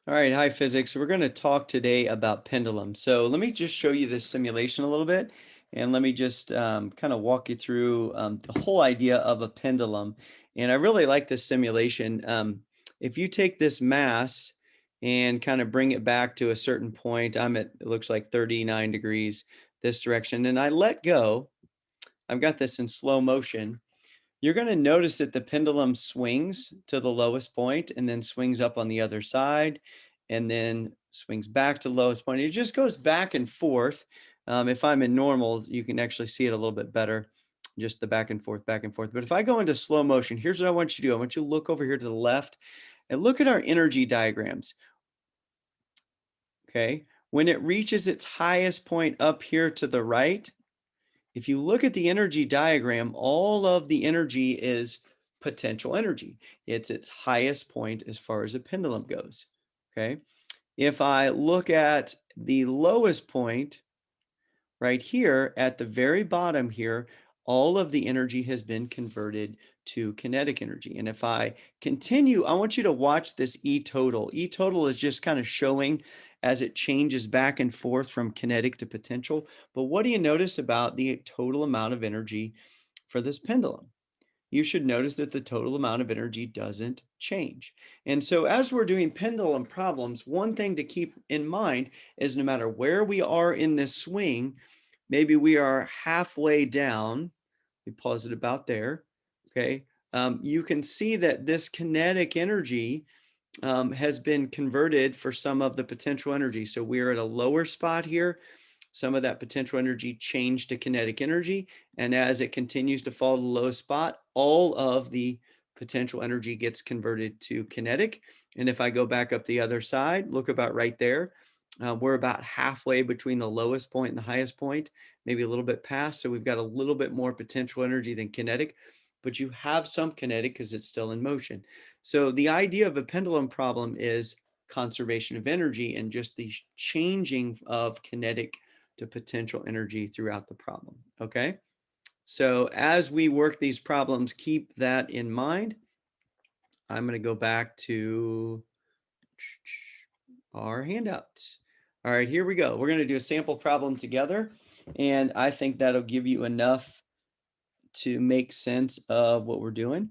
All right, hi physics. We're going to talk today about pendulums. So let me just show you this simulation a little bit, and let me just kind of walk you through the whole idea of a pendulum. And I really like this simulation. If you take this mass and kind of bring it back to a certain point, I'm at, it looks like 39 degrees this direction, and I let go. I've got this in slow motion. You're going to notice that the pendulum swings to the lowest point and then swings up on the other side and then swings back to the lowest point. It just goes back and forth. If I'm in normal, you can actually see it a little bit better, just the back and forth, back and forth. But if I go into slow motion, here's what I want you to do. I want you to look over here to the left and look at our energy diagrams. Okay. When it reaches its highest point up here to the right, if you look at the energy diagram, all of the energy is potential energy. It's its highest point as far as a pendulum goes, okay? If I look at the lowest point right here at the very bottom here, all of the energy has been converted to kinetic energy. And if I continue, I want you to watch this E total. E total is just kind of showing as it changes back and forth from kinetic to potential. But what do you notice about the total amount of energy for this pendulum? You should notice that the total amount of energy doesn't change. And so as we're doing pendulum problems, one thing to keep in mind is no matter where we are in this swing, maybe we are halfway down, we pause it about there, okay? You can see that this kinetic energy has been converted for some of the potential energy. So we're at a lower spot here. Some of that potential energy changed to kinetic energy. And as it continues to fall to the lowest spot, all of the potential energy gets converted to kinetic. And if I go back up the other side, look about right there. We're about halfway between the lowest point and the highest point, maybe a little bit past. So we've got a little bit more potential energy than kinetic, but you have some kinetic because it's still in motion. So the idea of a pendulum problem is conservation of energy and just the changing of kinetic to potential energy throughout the problem, okay? So as we work these problems, keep that in mind. I'm going to go back to our handouts. All right, here we go. We're going to do a sample problem together, and I think that'll give you enough to make sense of what we're doing.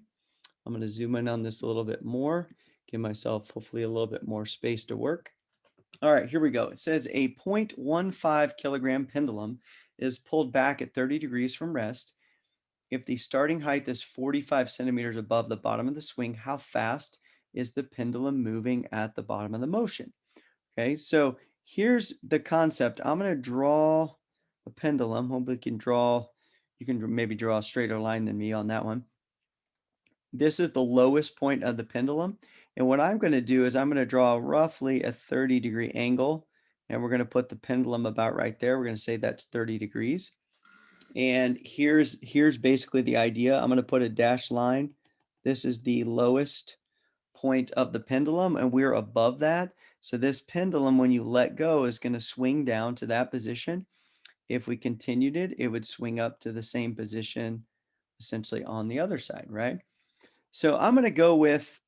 I'm going to zoom in on this a little bit more, give myself hopefully a little bit more space to work. All right, here we go. It says a 0.15 kilogram pendulum is pulled back at 30 degrees from rest. If the starting height is 45 centimeters above the bottom of the swing, how fast is the pendulum moving at the bottom of the motion? Okay, so here's the concept. I'm going to draw a pendulum. Hopefully you can maybe draw a straighter line than me on that one. This is the lowest point of the pendulum. And what I'm going to do is I'm going to draw roughly a 30-degree angle. And we're going to put the pendulum about right there. We're going to say that's 30 degrees. And here's basically the idea. I'm going to put a dashed line. This is the lowest point of the pendulum, and we're above that. So this pendulum, when you let go, is going to swing down to that position. If we continued it, it would swing up to the same position essentially on the other side, right? So I'm going to go with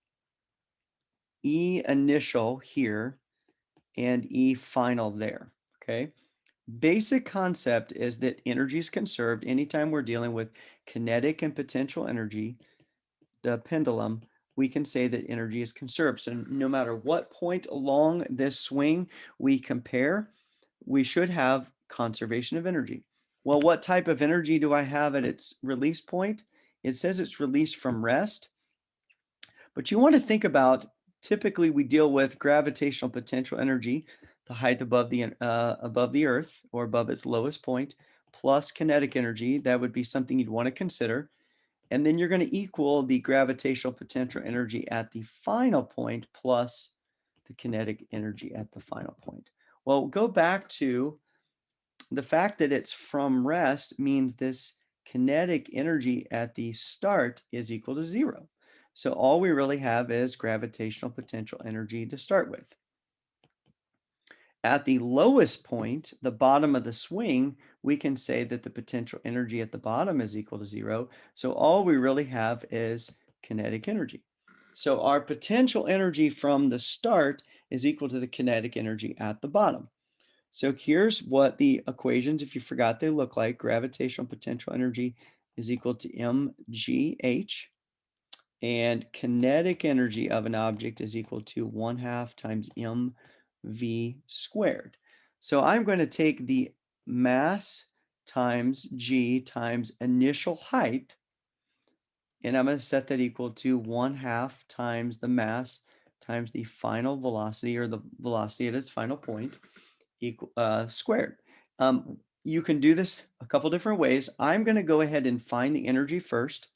E initial here and E final there, okay? Basic concept is that energy is conserved anytime we're dealing with kinetic and potential energy, the pendulum, we can say that energy is conserved. So no matter what point along this swing we compare, we should have conservation of energy. Well, what type of energy do I have at its release point? It says it's released from rest. But you want to think about, typically we deal with gravitational potential energy, the height above the Earth or above its lowest point, plus kinetic energy. That would be something you'd want to consider. And then you're going to equal the gravitational potential energy at the final point plus the kinetic energy at the final point. Well, go back to the fact that it's from rest means this kinetic energy at the start is equal to 0. So all we really have is gravitational potential energy to start with. At the lowest point, the bottom of the swing, we can say that the potential energy at the bottom is equal to 0. So all we really have is kinetic energy. So our potential energy from the start is equal to the kinetic energy at the bottom. So here's what the equations, if you forgot, they look like. Gravitational potential energy is equal to mgh, and kinetic energy of an object is equal to 1/2 times mv squared. So I'm going to take the mass times g times initial height, and I'm going to set that equal to 1/2 times the mass times the final velocity, or the velocity at its final point, squared. You can do this a couple different ways. I'm going to go ahead and find the energy first.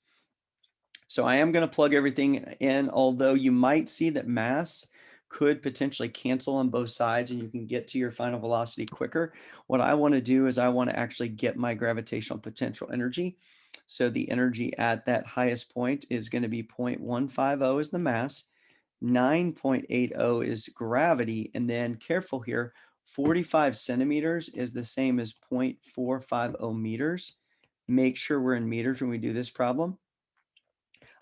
So I am going to plug everything in, although you might see that mass could potentially cancel on both sides and you can get to your final velocity quicker. What I want to do is I want to actually get my gravitational potential energy. So the energy at that highest point is going to be 0.150 is the mass, 9.80 is gravity, and then careful here, 45 centimeters is the same as 0.450 meters. Make sure we're in meters when we do this problem.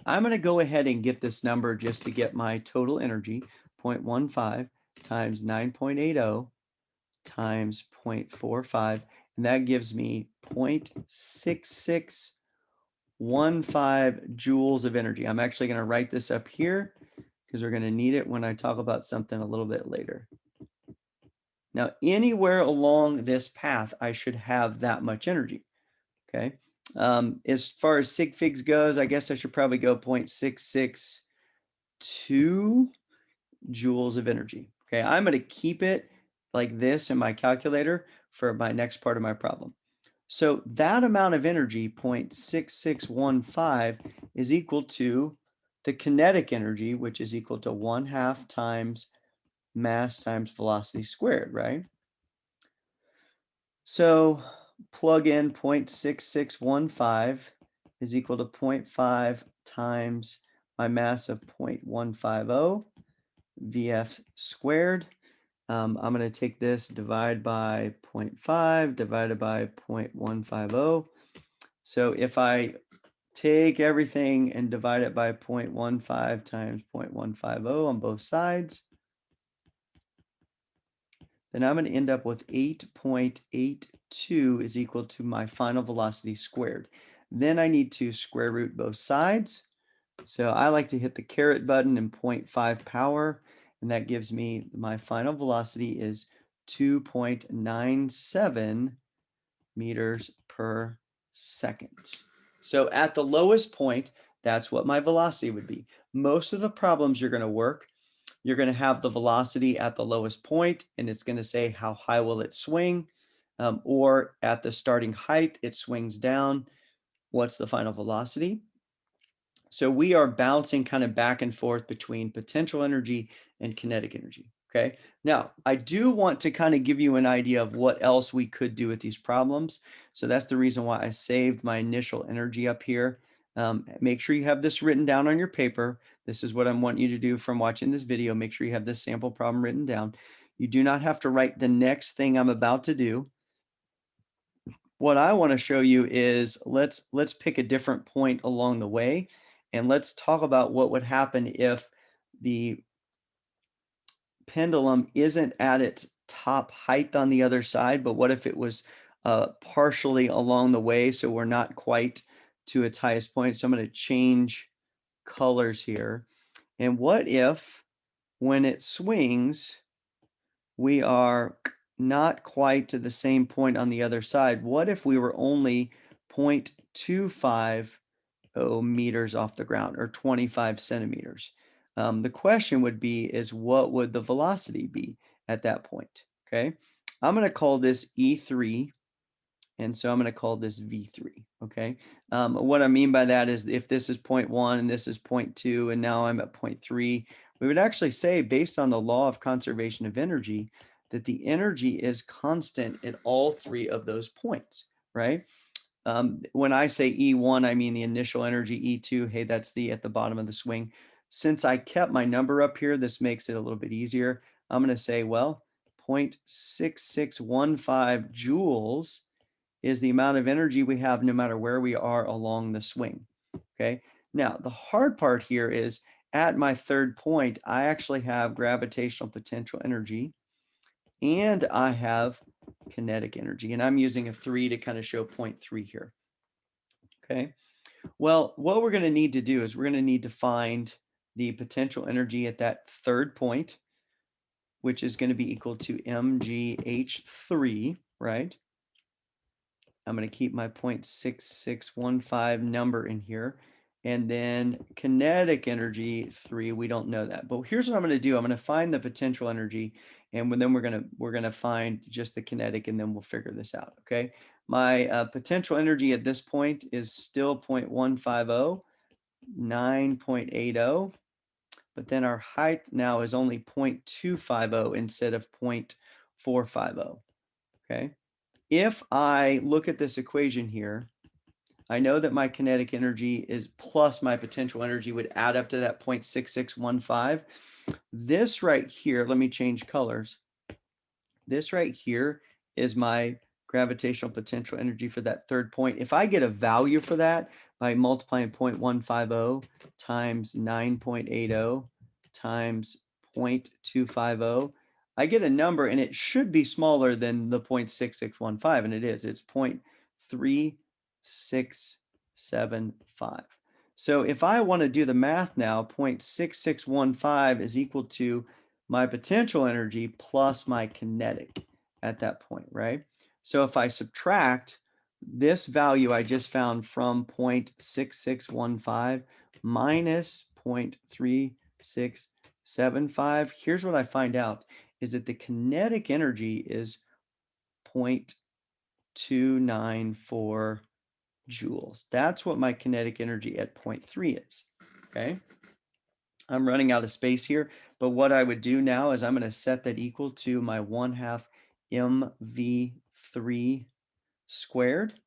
I'm going to go ahead and get this number just to get my total energy, 0.15 times 9.80 times 0.45, and that gives me 0.6615 joules of energy. I'm actually going to write this up here because we're going to need it when I talk about something a little bit later. Now, anywhere along this path, I should have that much energy, okay? As far as sig figs goes, I guess I should probably go 0.662 joules of energy. Okay, I'm going to keep it like this in my calculator for my next part of my problem. So that amount of energy, 0.6615, is equal to the kinetic energy, which is equal to 1/2 times mass times velocity squared, right? So plug in 0.6615 is equal to 0.5 times my mass of 0.150 VF squared. I'm going to take this, divide by 0.5 divided by 0.150. So if I take everything and divide it by 0.15 times 0.150 on both sides, then I'm going to end up with 8.82 is equal to my final velocity squared. Then I need to square root both sides. So I like to hit the caret button in 0.5 power, and that gives me my final velocity is 2.97 meters per second. So at the lowest point, that's what my velocity would be. Most of the problems you're going to work, you're going to have the velocity at the lowest point, and it's going to say how high will it swing, or at the starting height, it swings down. What's the final velocity? So we are bouncing kind of back and forth between potential energy and kinetic energy. Okay. Now, I do want to kind of give you an idea of what else we could do with these problems. So that's the reason why I saved my initial energy up here. Make sure you have this written down on your paper. This is what I want you to do from watching this video. Make sure you have this sample problem written down. You do not have to write the next thing I'm about to do. What I want to show you is let's pick a different point along the way, and let's talk about what would happen if the pendulum isn't at its top height on the other side, but what if it was partially along the way, so we're not quite to its highest point. So I'm going to change colors here. And what if when it swings, we are not quite to the same point on the other side? What if we were only 0.250 meters off the ground, or 25 centimeters? The question would be is what would the velocity be at that point? Okay, I'm going to call this E3, and so I'm going to call this V3. Okay, what I mean by that is if this is 0.1 and this is 0.2 and now I'm at 0.3, we would actually say, based on the law of conservation of energy, that the energy is constant at all three of those points, right? When I say E1, I mean the initial energy. E2, hey, that's the at the bottom of the swing. Since I kept my number up here, this makes it a little bit easier. I'm going to say, well, 0.6615 joules is the amount of energy we have no matter where we are along the swing. Okay. Now, the hard part here is at my third point, I actually have gravitational potential energy and I have kinetic energy. And I'm using a 3 to kind of show 0.3 here. Okay. Well, what we're going to need to do is we're going to need to find the potential energy at that third point, which is going to be equal to mgh3, right? I'm going to keep my 0.6615 number in here. And then kinetic energy 3, we don't know that. But here's what I'm going to do. I'm going to find the potential energy, and then we're going to find just the kinetic, and then we'll figure this out. Okay. My potential energy at this point is still 0.150, 9.80. But then our height now is only 0.250 instead of 0.450. Okay. If I look at this equation here, I know that my kinetic energy is plus my potential energy would add up to that 0.6615. This right here, let me change colors. This right here is my gravitational potential energy for that third point. If I get a value for that by multiplying 0.150 times 9.80 times 0.250, I get a number, and it should be smaller than the 0.6615, and it is. It's 0.3675. So if I want to do the math now, 0.6615 is equal to my potential energy plus my kinetic at that point, right? So if I subtract this value I just found from 0.6615 minus 0.3675, here's what I find out is that the kinetic energy is 0.294 joules. That's what my kinetic energy at 0.3 is, okay? I'm running out of space here, but what I would do now is I'm going to set that equal to my 1/2 mv3 squared.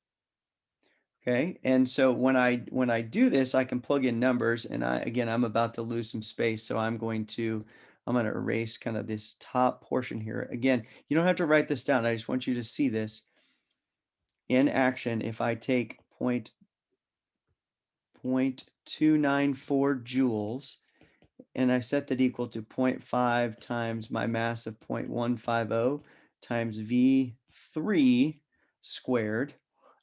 Okay, and so when I do this, I can plug in numbers, and I'm about to lose some space, so I'm going to erase kind of this top portion here. Again, you don't have to write this down. I just want you to see this in action. If I take 0.294 joules and I set that equal to 0.5 times my mass of 0.150 times V3 squared.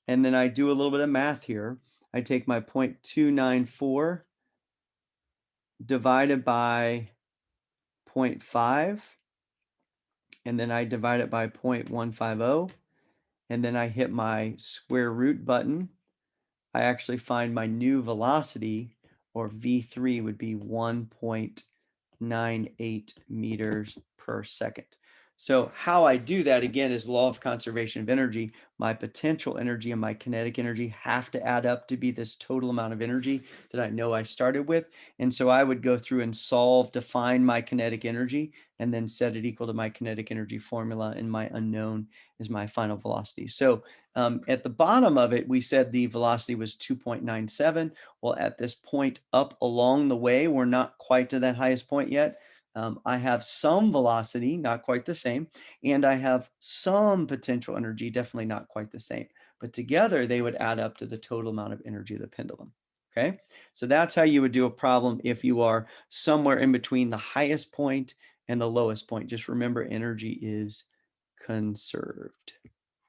And then I do a little bit of math here. I take my 0.294 divided by 0.5, and then I divide it by 0.150, and then I hit my square root button. I actually find my new velocity, or V3, would be 1.98 meters per second. So how I do that, again, is law of conservation of energy. My potential energy and my kinetic energy have to add up to be this total amount of energy that I know I started with. And so I would go through and solve to find my kinetic energy and then set it equal to my kinetic energy formula, and my unknown is my final velocity. So at the bottom of it, we said the velocity was 2.97. Well, at this point up along the way, we're not quite to that highest point yet. I have some velocity, not quite the same, and I have some potential energy, definitely not quite the same. But together, they would add up to the total amount of energy of the pendulum. Okay, so that's how you would do a problem if you are somewhere in between the highest point and the lowest point. Just remember, energy is conserved.